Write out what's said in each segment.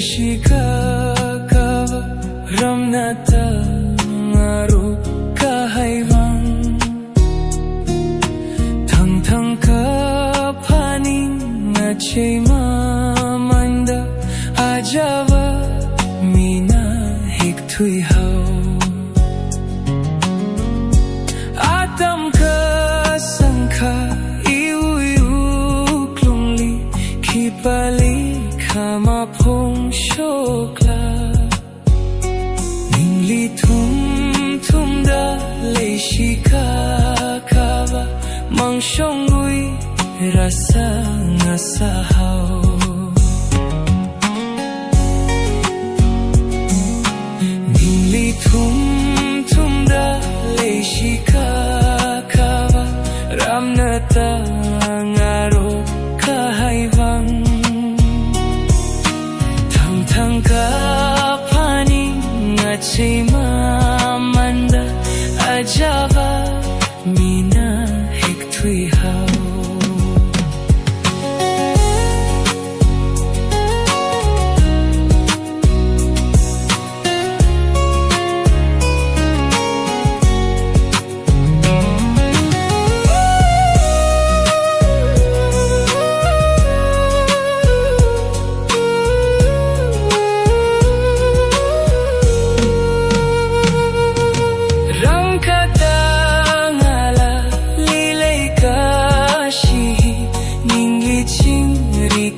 shika kava ramnata ngaru kahaiwan thang thang ka phani ngachei mamanda ajawa mina hik thui hau atam ka sangkha iu iu klungli khipali khama phong shokla ningli thum thum da leishika kava mangshongui rasa ngasa hau ningli thum thum da leishika kava ramnata ngaro kahaiwan thang ka phani ngachei mamanda ajawa mina hik thui hau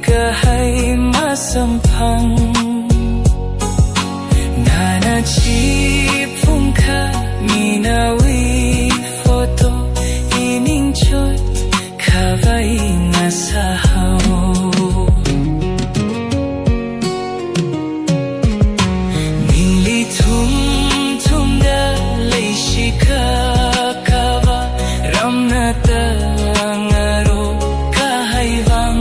kahai masampang nana chi phungkha minawi photo ining chot khavai ngasa hau ningli thum thum da leishika kava ramnata ngaro kahaiwan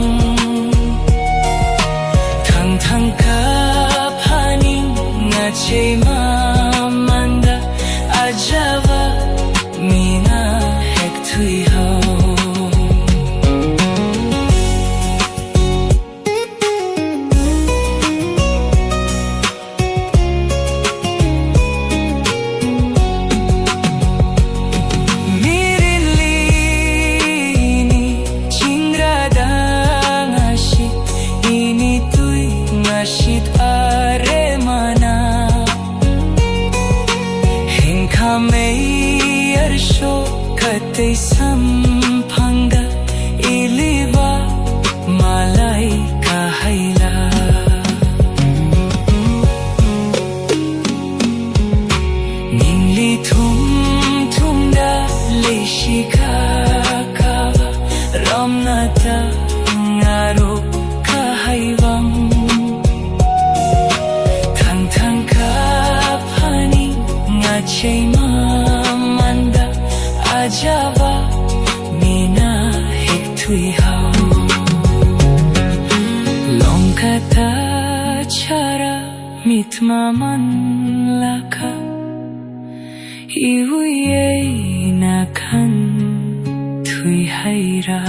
thang ka phani ngachei mamanda ajawa mina hek thui hau shit are mana hengkha mei arsho kate samphanga iliwa malai kahaila ningli thum thum da leishika kava ramnata ngaro kahaiwan ngachei mamanda ajawa mina hik thui hau longkata chara mitma man laka iu ye na khan thui haira